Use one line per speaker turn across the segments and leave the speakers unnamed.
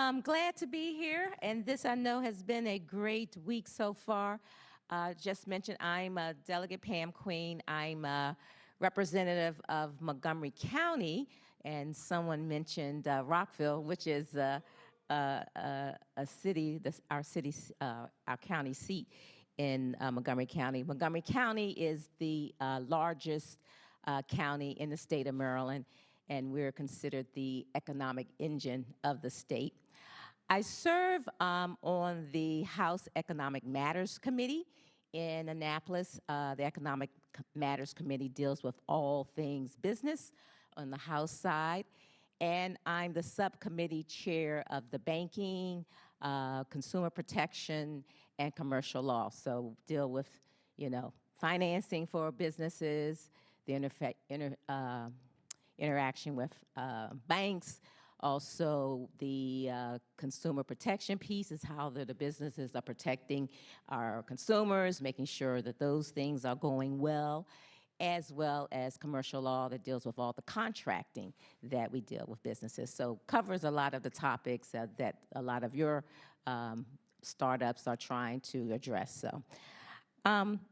I'm glad to be here, and this I know has been a great week so far. Just mentioned I'm Delegate Pam Queen. I'm a representative of Montgomery County, and someone mentioned Rockville, which is a city, our county seat in Montgomery County. Montgomery County is the largest county in the state of Maryland, and we're considered the economic engine of the state. I serve on the House Economic Matters Committee in Annapolis. The Economic Matters Committee deals with all things business on the House side. And I'm the subcommittee chair of the banking, consumer protection, and commercial law. So deal with, financing for businesses, the interaction with banks. Also, the consumer protection piece is how the businesses are protecting our consumers, making sure that those things are going well as commercial law that deals with all the contracting that we deal with businesses. So covers a lot of the topics that a lot of your startups are trying to address.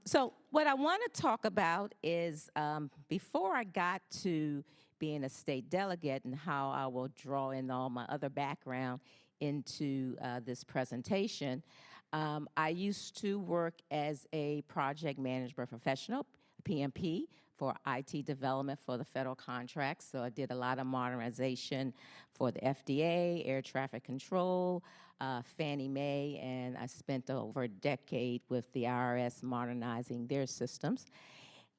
So what I want to talk about is before I got to being a state delegate and how I will draw in all my other background into this presentation, I used to work as a project management professional, PMP, for IT development for the federal contracts. So I did a lot of modernization for the FDA, air traffic control, Fannie Mae, and I spent over a decade with the IRS modernizing their systems.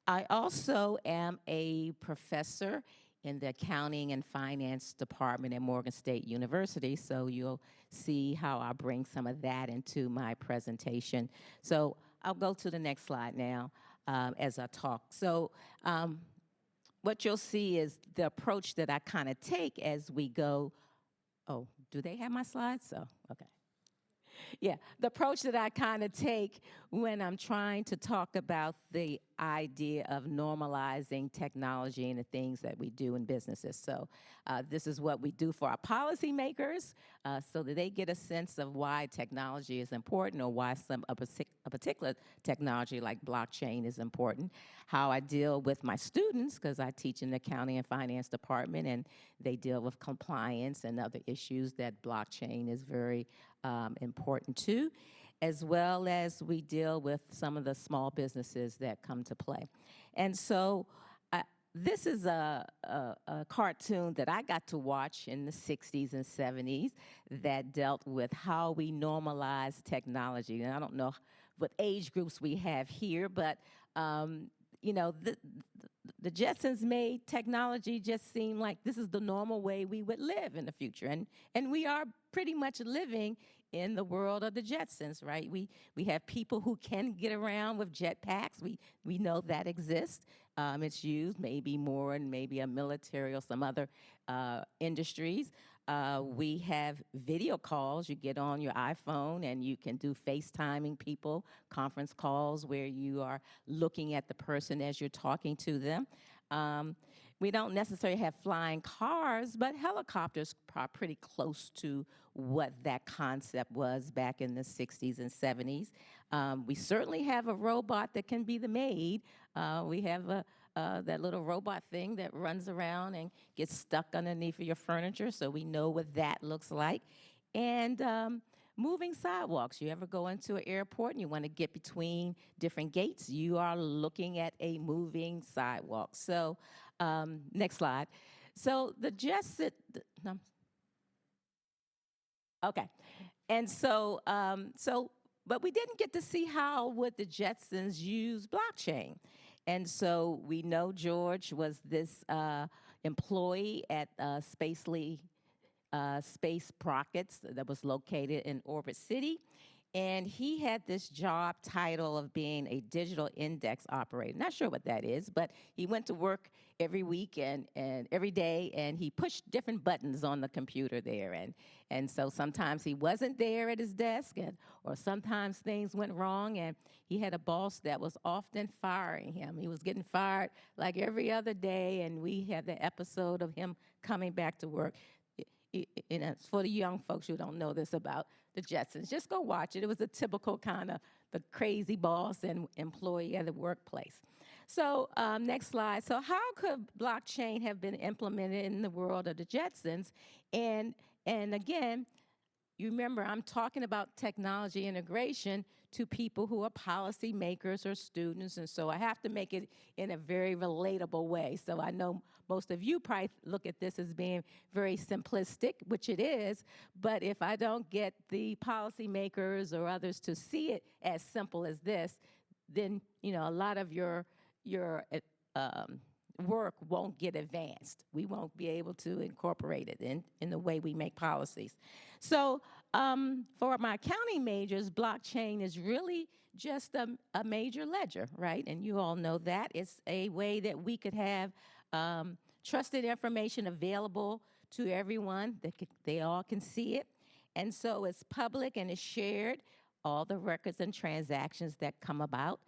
I also am a professor in the accounting and finance department at Morgan State University, so you'll see how I bring some of that into my presentation. So I'll go to the next slide now as I talk. So what you'll see is the approach that I kind of take as we go. Oh, do they have my slides? So, okay. Yeah, the approach that I kind of take when I'm trying to talk about the idea of normalizing technology and the things that we do in businesses. So this is what we do for our policymakers so that they get a sense of why technology is important or why a particular technology like blockchain is important. How I deal with my students, because I teach in the accounting and finance department, and they deal with compliance and other issues that blockchain is very important to, as well as we deal with some of the small businesses that come to play. And so this is a cartoon that I got to watch in the 60s and 70s that dealt with how we normalize technology. And I don't know what age groups we have here, but the Jetsons made technology just seem like this is the normal way we would live in the future. And we are pretty much living in the world of the Jetsons, right? We have people who can get around with jetpacks. We know that exists. It's used maybe more in maybe a military or some other industries. We have video calls. You get on your iPhone and you can do FaceTiming people, conference calls where you are looking at the person as you're talking to them. We don't necessarily have flying cars, but helicopters are pretty close to what that concept was back in the 60s and 70s. We certainly have a robot that can be the maid. We have that little robot thing that runs around and gets stuck underneath of your furniture, so we know what that looks like. And moving sidewalks. You ever go into an airport and you want to get between different gates? You are looking at a moving sidewalk. So next slide. So the Jetson, no. Okay. And so, but we didn't get to see how would the Jetsons use blockchain. And so we know George was this employee at Space Rockets that was located in Orbit City. And he had this job title of being a digital index operator. Not sure what that is, but he went to work every week and every day, and he pushed different buttons on the computer there. And so sometimes he wasn't there at his desk, or sometimes things went wrong, and he had a boss that was often firing him. He was getting fired like every other day, and we had the episode of him coming back to work. for the young folks who don't know this about the Jetsons, just go watch it. It was a typical kind of the crazy boss and employee at the workplace. So next slide. So how could blockchain have been implemented in the world of the Jetsons? And again, you remember, I'm talking about technology integration to people who are policymakers or students, and so I have to make it in a very relatable way. So I know most of you probably look at this as being very simplistic, which it is, but if I don't get the policymakers or others to see it as simple as this, then, a lot of your work won't get advanced. We won't be able to incorporate it in the way we make policies. So for my accounting majors, blockchain is really just a major ledger, right? And you all know that. It's a way that we could have trusted information available to everyone, that they all can see it. And so it's public and it's shared, all the records and transactions that come about.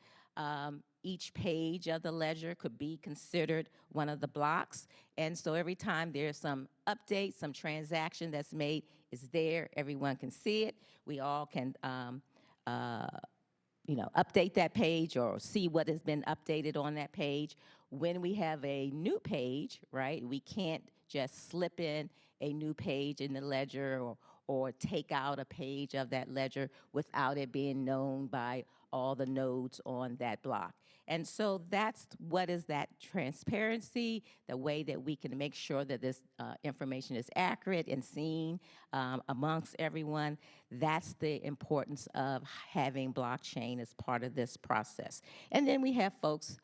Each page of the ledger could be considered one of the blocks. And so every time there's some update, some transaction that's made, is there. Everyone can see it. We all can, update that page or see what has been updated on that page. When we have a new page, right, we can't just slip in a new page in the ledger or take out a page of that ledger without it being known by all the nodes on that block. And so that's what is that transparency, the way that we can make sure that this information is accurate and seen amongst everyone. That's the importance of having blockchain as part of this process. And then we have folks,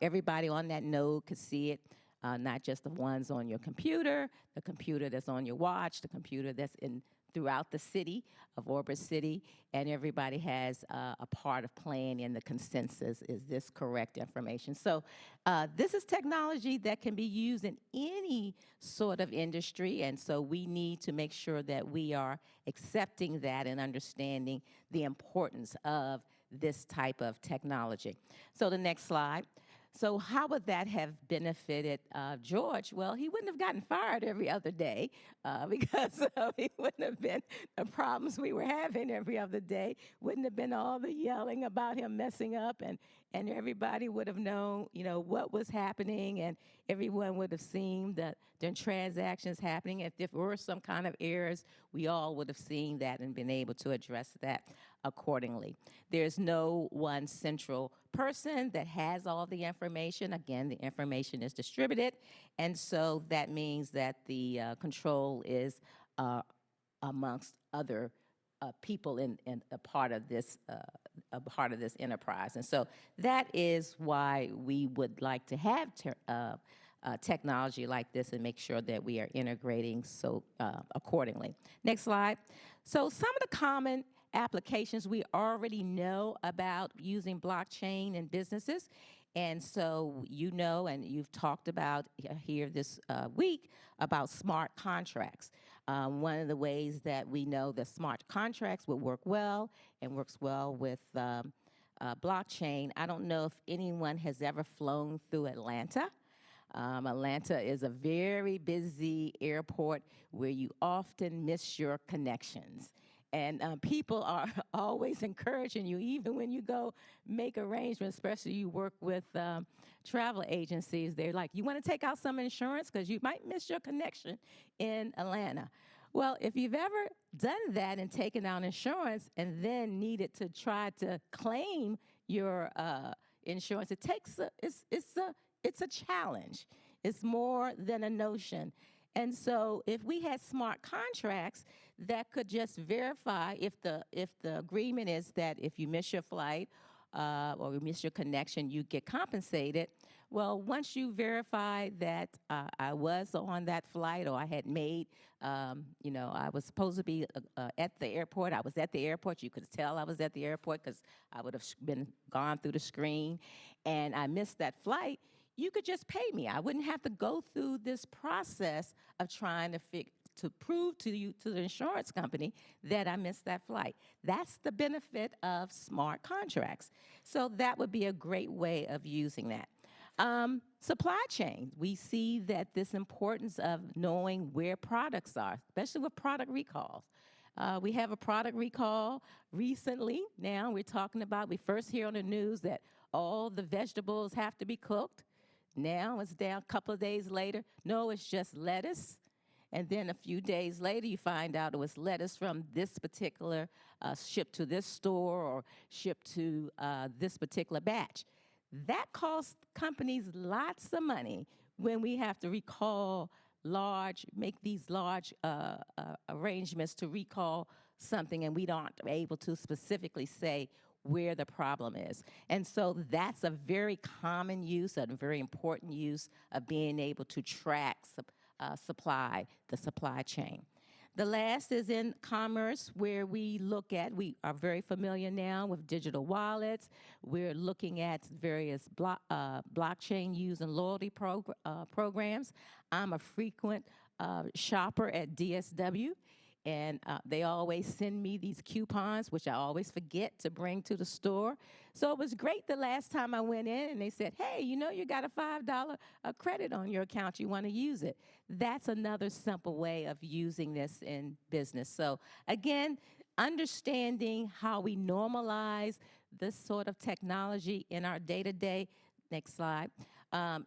everybody on that node could see it. Not just the ones on your computer, the computer that's on your watch, the computer that's throughout the city of Orbit City, and everybody has a part of playing in the consensus. Is this correct information? So this is technology that can be used in any sort of industry, and so we need to make sure that we are accepting that and understanding the importance of this type of technology. So the next slide. So how would that have benefited George? Well, he wouldn't have gotten fired every other day because he wouldn't have been the problems we were having every other day. Wouldn't have been all the yelling about him messing up, and everybody would have known, what was happening, and everyone would have seen the transactions happening. If there were some kind of errors, we all would have seen that and been able to address that accordingly. There's no one central person that has all the information. Again, the information is distributed, and so that means that the control is amongst other people in a part of this enterprise. And so that is why we would like to have technology like this and make sure that we are integrating accordingly. Next slide. So some of the common applications we already know about using blockchain in businesses. And so and you've talked about here this week about smart contracts. One of the ways that we know that smart contracts would work well and works well with blockchain. I don't know if anyone has ever flown through Atlanta. Atlanta is a very busy airport where you often miss your connections. And people are always encouraging you, even when you go make arrangements, especially you work with travel agencies. They're like, you want to take out some insurance because you might miss your connection in Atlanta. Well, if you've ever done that and taken out insurance and then needed to try to claim your insurance, it's a challenge. It's more than a notion. And so if we had smart contracts that could just verify if the agreement is that if you miss your flight or you miss your connection, you get compensated. Well, once you verify that I was on that flight or I had made, I was supposed to be at the airport. I was at the airport. You could tell I was at the airport because I would have gone through the screen, and I missed that flight. You could just pay me. I wouldn't have to go through this process of trying to prove to the insurance company that I missed that flight. That's the benefit of smart contracts. So that would be a great way of using that. Supply chain. We see that this importance of knowing where products are, especially with product recalls. We have a product recall recently. Now we're talking about, we first hear on the news that all the vegetables have to be cooked. Now it's down a couple of days later. No, it's just lettuce. And then a few days later, you find out it was lettuce from this particular shipped to this store or shipped to this particular batch. That costs companies lots of money when we have to recall make these large arrangements to recall something and we aren't able to specifically say where the problem is. And so that's a very common use and very important use of being able to track the supply chain. The last is in commerce, where we are very familiar now with digital wallets. We're looking at various blockchain use and loyalty programs. I'm a frequent shopper at DSW. And they always send me these coupons, which I always forget to bring to the store. So it was great the last time I went in and they said, hey, you know, you got a $5 credit on your account. You want to use it. That's another simple way of using this in business. So again, understanding how we normalize this sort of technology in our day-to-day, next slide,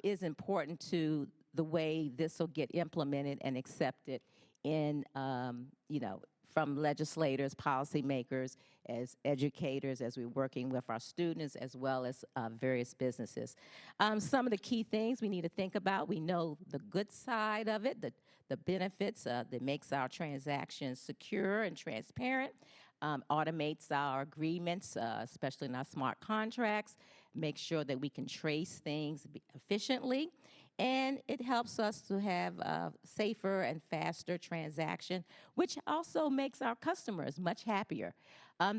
is important to the way this will get implemented and accepted in, from legislators, policymakers, as educators, as we're working with our students, as well as various businesses. Some of the key things we need to think about, we know the good side of it, the benefits that makes our transactions secure and transparent, automates our agreements, especially in our smart contracts, make sure that we can trace things efficiently, and it helps us to have a safer and faster transaction, which also makes our customers much happier.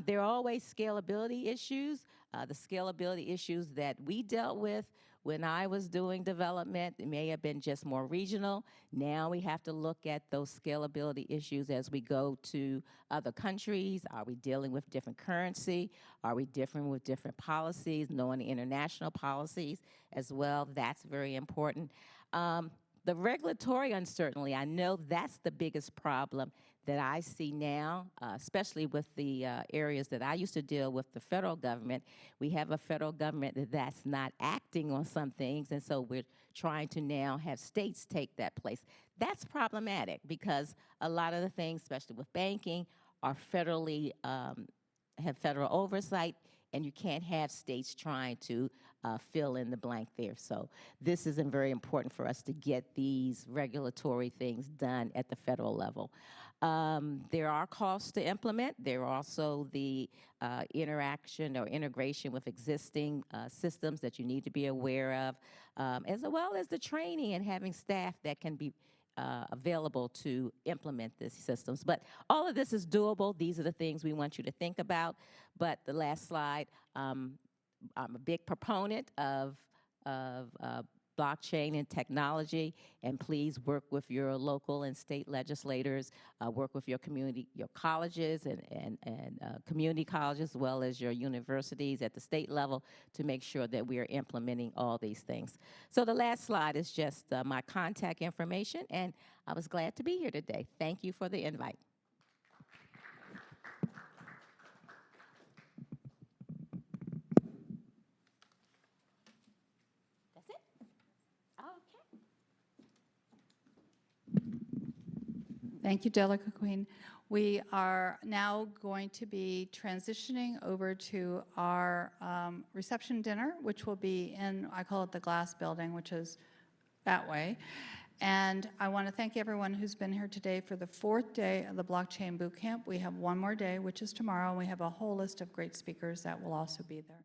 There are always scalability issues. The scalability issues that we dealt with when I was doing development, it may have been just more regional. Now we have to look at those scalability issues as we go to other countries. Are we dealing with different currency? Are we different with different policies, knowing the international policies as well? That's very important. The regulatory uncertainty, I know that's the biggest problem that I see now, especially with the areas that I used to deal with, the federal government. We have a federal government that's not acting on some things, and so we're trying to now have states take that place. That's problematic because a lot of the things, especially with banking, are federally, have federal oversight, and you can't have states trying to fill in the blank there. So this is very important for us to get these regulatory things done at the federal level. There are costs to implement. There are also the interaction or integration with existing systems that you need to be aware of, as well as the training and having staff that can be available to implement these systems. But all of this is doable. These are the things we want you to think about. But the last slide, I'm a big proponent of blockchain and technology, and please work with your local and state legislators, work with your community, your colleges and community colleges, as well as your universities at the state level to make sure that we are implementing all these things. So the last slide is just my contact information, and I was glad to be here today. Thank you for the invite.
Thank you, Delegate Queen. We are now going to be transitioning over to our reception dinner, which will be in, I call it the glass building, which is that way. And I want to thank everyone who's been here today for the 4th day of the Blockchain Bootcamp. We have one more day, which is tomorrow, and we have a whole list of great speakers that will also be there.